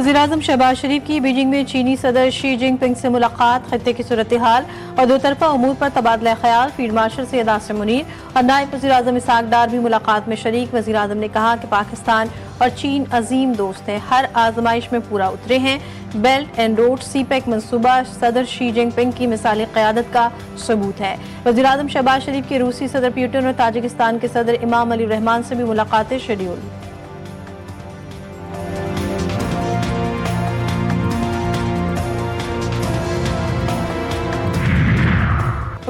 वज़ीर-ए-आज़म शहबाज शरीफ की बीजिंग में चीनी सदर शी जिनपिंग से मुलाकात, खत्ते की सूरत हाल और दो तरफा उमूर पर तबादला ख्याल। फील्ड मार्शल सैयद आसिम मुनीर और नायब वज़ीर-ए-आज़म इसहाक डार भी मुलाकात में शरीक। वज़ीर-ए-आज़म ने कहा कि पाकिस्तान और चीन अजीम दोस्त हैं, हर आजमाइश में पूरा उतरे हैं। बेल्ट एंड रोड सीपैक मंसूबा सदर शी जिनपिंग की मिसाली क़यादत का सबूत है। वज़ीर-ए-आज़म शहबाज शरीफ की रूसी सदर पुतिन और ताजिकिस्तान के सदर इमाम अली रहमान से भी मुलाकातें शेड्यूल।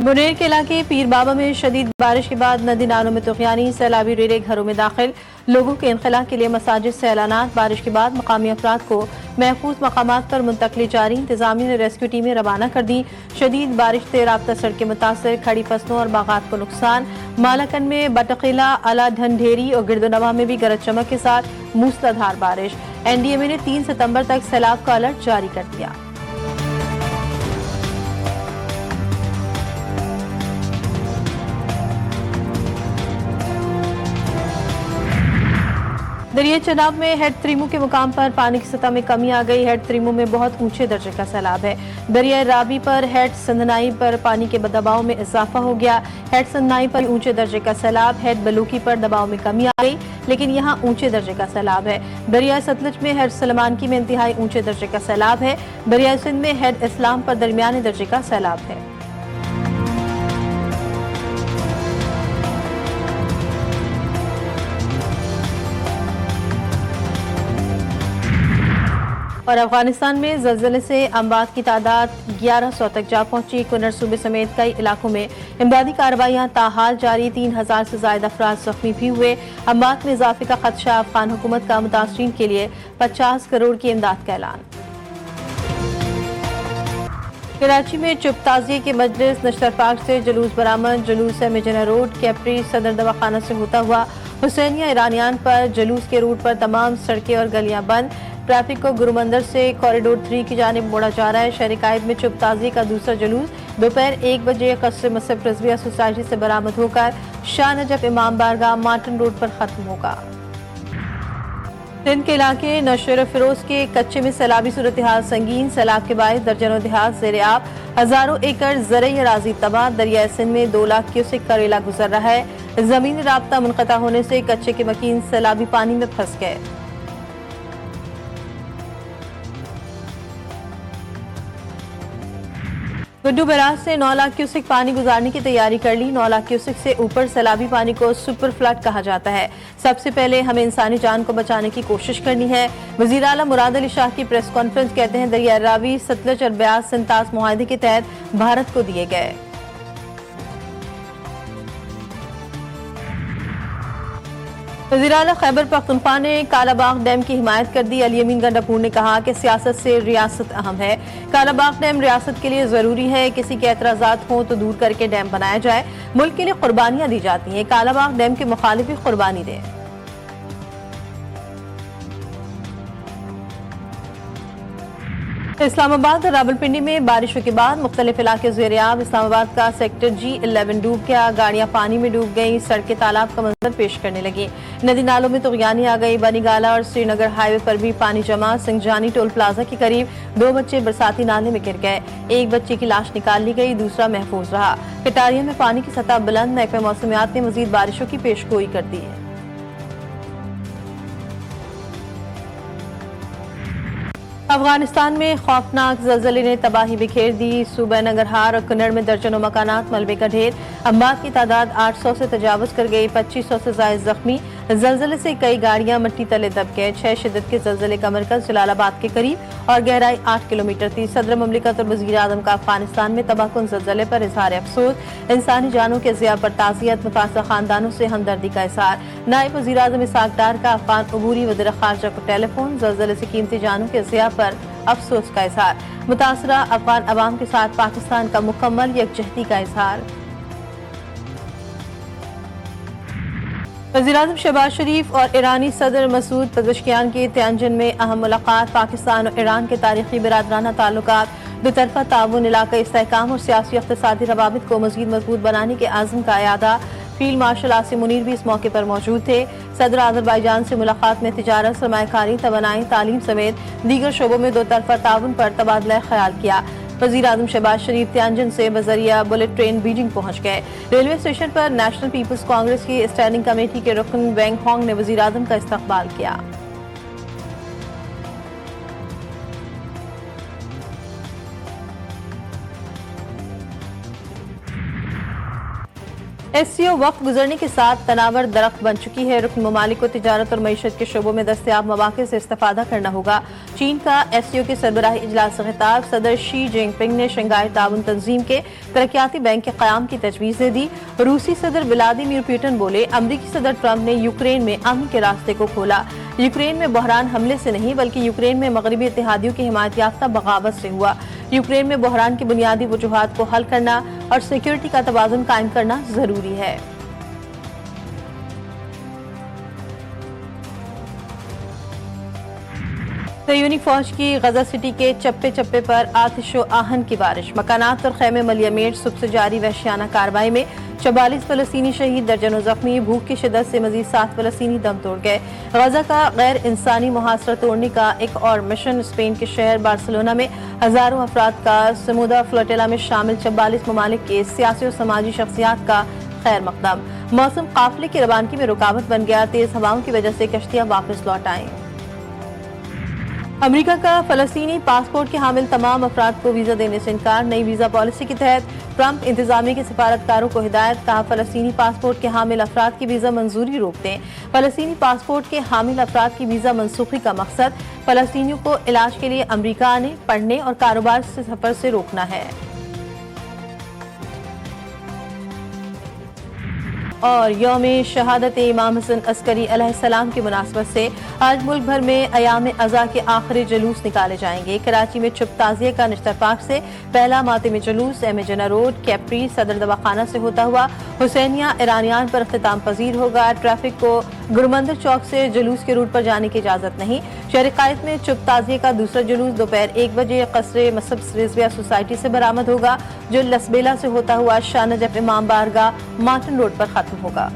मुनेर के इलाके पीर बाबा में शदीद बारिश के बाद नदी नालों में तुग़यानी, सैलाबी रेड़े घरों में दाखिल। लोगों के इनखला के लिए मसाजिद से ऐलानात। बारिश के बाद मकामी अफराद को महफूज मकामात पर मुंतकली जारी। इंतजामिया ने रेस्क्यू टीमें रवाना कर दी। शदीद बारिश से राब्ता सड़कें मुतासर, खड़ी फसलों और बागात को नुकसान। मालाकन में बटकीला, अला ढंढेरी और गिरदोनवा में भी गरज चमक के साथ मूसलाधार बारिश। NDMA ने 3 सितंबर तक सैलाब का अलर्ट जारी कर दिया। दरिया चनाब में हेड त्रिमू के मुकाम पर पानी की सतह में कमी आ गई। हेड त्रिमू में बहुत ऊंचे दर्जे का सैलाब है। दरिया राबी पर हेड संदनाई पर पानी के दबाव में इजाफा हो गया। हेड संदनाई पर ऊंचे दर्जे का सैलाब। हेड बलूकी पर दबाव में कमी आ गई, लेकिन यहाँ ऊंचे दर्जे का सैलाब है। दरिया सतलज में हेड सलमानकी में इंतहाई ऊंचे दर्जे का सैलाब है। दरिया सिंध में हेड इस्लाम पर दरमियाने दर्जे का सैलाब है। और अफगानिस्तान में ज़लज़ले से अमवात की तादाद 1100 तक जा पहुंची। कुनर सूबे समेत कई इलाकों में इमदादी कार्रवाइयाँ ताहाल जारी। 3000 से ज़ायद अफराद जख्मी भी हुए। अमवात में इजाफे का खदशा। अफगान हुकूमत का मुतासरीन के लिए 50 करोड़ की इमदाद का ऐलान। कराची में चुप ताज़िये के मजलिस, नश्तर पार्क से जुलूस बरामद। जुलूस मिजना रोड, कैप्री, सदर दवाखाना से होता हुआ हुसैनिया ईरानियान पर। जुलूस के रूट पर तमाम सड़कें और गलियां बंद। ट्रैफिक को गुरुमंदिर से कॉरिडोर 3 की जानिब मोड़ा जा रहा है। शहर कायद में चुप ताज़िये का दूसरा जुलूस दोपहर 1 बजे कसर मसब रज़विया सोसाइटी से बरामद होकर शाह नजफ इमाम बारगाह मार्टन रोड पर खत्म होगा। सिंध के इलाके नौशेर फिरोज के कच्चे में सैलाबी सूरत हाल संगीन। सैलाब के बायस दर्जनों देहात ज़ेर आब, हजारों एकड़ ज़रई अराज़ी तबाह। दरिया सिंध में 2 लाख क्यूसेक का रेला गुजर रहा है। जमीनी राब्ता मुनक़ता होने से कच्चे के मकीन सैलाबी पानी में फंस गए। गुड्डू बैराज से 9 लाख क्यूसेक पानी गुजारने की तैयारी कर ली। 9 लाख क्यूसेक से ऊपर सैलाबी पानी को सुपर फ्लड कहा जाता है। सबसे पहले हमें इंसानी जान को बचाने की कोशिश करनी है। वज़ीर आला मुराद अली शाह की प्रेस कॉन्फ्रेंस। कहते हैं दरिया रावी, सतलज और ब्यास सिंतास मुआहदे के तहत भारत को दिए गए। वज़ीर आला खैबर पख्तूनख्वा ने कालाबाग डैम की हिमायत कर दी। अली अमीन गंडापुर ने कहा कि सियासत से रियासत अहम है। कालाबाग डैम रियासत के लिए जरूरी है। किसी के एतराज़ात हों तो दूर करके डैम बनाया जाए। मुल्क के लिए कुर्बानियां दी जाती हैं, कालाबाग डैम के मुखालिफ भी कुर्बानी दें। इस्लामाबाद और रावलपिंडी में बारिशों के बाद मुख्तलिफ इलाके ज़ेर आब। इस्लामाबाद का सेक्टर G11 डूब गया। गाड़ियां पानी में डूब गई। सड़कें तालाब का मंजर पेश करने लगी। नदी नालों में तुग़यानी आ गई। बनीगाला और श्रीनगर हाईवे पर भी पानी जमा। सिंगजानी टोल प्लाजा के करीब 2 बच्चे बरसाती नाले में गिर गए। एक बच्चे की लाश निकाल ली गई, दूसरा महफूज रहा। कटारिया में पानी की सतह बुलंद। महकमा मौसमियात ने मजीद बारिशों की पेशगोई कर दी है। अफगानिस्तान में खौफनाक ज़लज़ले ने तबाही बिखेर दी। सूबा नंगरहार और कन्नड़ में दर्जनों मकानात मलबे का ढेर। अमवात की तादाद 800 से तजावज़ कर गई। 2500 से ज़ायद जख्मी। ज़लज़ले से कई गाड़ियां मिट्टी तले दब गए। 6 शिद्दत के ज़लज़ले का मरकज़ जलालाबाद के करीब और गहराई 8 किलोमीटर थी। सदर ममलिकत और वज़ीर आज़म का अफगानिस्तान में तबाहकुन ज़लज़ले पर इज़हार अफसोस। इंसानी जानों के ज़िया पर ताज़ियत। मुतासर खानदानों से हमदर्दी का इज़हार। नायब वज़ीर आज़म इसहाक डार का अफगान अबूरी वज़ीर ख़ारजा को टेलीफोन। ज़लज़ले से कीमती जानों के ज़िया पर अफसोस का इज़हार। मुतासरा अफगान अवाम के साथ पाकिस्तान का मुकम्मल यकजहती का इज़हार। वज़ीर-ए-आज़म शहबाज शरीफ और ईरानी सदर मसूद पेज़ेश्कियान की तियानजिन में अहम मुलाकात। पाकिस्तान और ईरान के तारीखी बिरादराना ताल्लुकात, दोतरफा ताउन, इलाक़ाई इस्तेहकाम और सियासी इक़्तिसादी रवाबित को मज़ीद मजबूत बनाने के आज़म का इयादा। فیلڈ مارشل عاصم منیر بھی اس موقع پر موجود تھے۔ صدر آذربائیجان سے ملاقات میں تجارت، سرمایہ کاری، توانائی، تعلیم سمیت دیگر شعبوں میں دو طرفہ تعاون پر تبادلہ خیال کیا۔ وزیر اعظم شہباز شریف تیانجن سے بذریعہ بلٹ ٹرین بیجنگ پہنچ گئے۔ ریلوے اسٹیشن پر نیشنل پیپلز کانگریس کی اسٹینڈنگ کمیٹی کے رکن وینگ ہانگ نے وزیر اعظم کا استقبال کیا۔ ایس سی او وقت گزرنے کے ساتھ تناور درخت بن چکی ہے۔ رکن ممالک کو تجارت اور معیشت کے شعبوں میں دستیاب مواقع سے استفادہ کرنا ہوگا۔ چین کا ایس سی او کے سربراہی اجلاس سے خطاب، صدر شی جن پنگ نے شنگھائی تعاون تنظیم کے ترقیاتی بینک کے قیام کی تجویز دے دی۔ روسی صدر ولادیمیر پوٹن بولے، امریکی صدر ٹرمپ نے یوکرین میں امن کے راستے کو کھولا۔ یوکرین میں بحران حملے سے نہیں بلکہ یوکرین میں مغربی اتحادیوں کی حمایت یافتہ بغاوت سے ہوا۔ یوکرین میں بحران کی بنیادی وجوہات کو حل کرنا اور سیکیورٹی کا توازن قائم کرنا ضروری ہے۔ صہیونی فوج کی غزہ سٹی کے چپے چپے پر آتش و آہن کی بارش، مکانات اور خیمے ملیہ میٹ، صبح سے جاری وحشیانہ کارروائی میں 44 فلسطینی شہید، درجنوں زخمی، بھوک کی شدت سے مزید 7 فلسطینی دم توڑ گئے۔ غزہ کا غیر انسانی محاصرہ توڑنے کا ایک اور مشن، اسپین کے شہر بارسلونا میں ہزاروں افراد کا سمودہ فلوٹیلا میں شامل 44 ممالک کے سیاسی اور سماجی شخصیات کا خیر مقدم۔ موسم قافلے کی روانگی میں رکاوٹ بن گیا، تیز ہواؤں کی وجہ سے کشتیاں واپس لوٹ آئیں۔ امریکہ کا فلسطینی پاسپورٹ کے حامل تمام افراد کو ویزا دینے سے انکار، نئی ویزا پالیسی کے تحت ٹرمپ انتظامیہ کے سفارتکاروں کو ہدایت، کہا فلسطینی پاسپورٹ کے حامل افراد کی ویزا منظوری روک دیں۔ فلسطینی پاسپورٹ کے حامل افراد کی ویزا منسوخی کا مقصد فلسطینیوں کو علاج کے لیے امریکہ آنے، پڑھنے اور کاروبار سے سفر سے روکنا ہے۔ اور یوم شہادت امام حسن عسکری علیہ السلام کی مناسبت سے آج ملک بھر میں ایام عزا کے آخری جلوس نکالے جائیں گے۔ کراچی میں چپ تعزیہ کا نشتر پارک سے پہلا ماتمی جلوس ایم اے جناح روڈ، کیپری، صدر دواخانہ سے ہوتا ہوا حسینیہ ایرانیان پر اختتام پذیر ہوگا۔ ٹریفک کو گرمندر چوک سے جلوس کے روٹ پر جانے کی اجازت نہیں۔ شہر قائد میں چپ تعزیہ کا دوسرا جلوس دوپہر 1 بجے قصر مصب رضویہ سوسائٹی سے برآمد ہوگا، جو لسبیلا سے ہوتا ہوا شاہ نجف امام بارگاہ مارٹن روڈ پر ختم ہوگا۔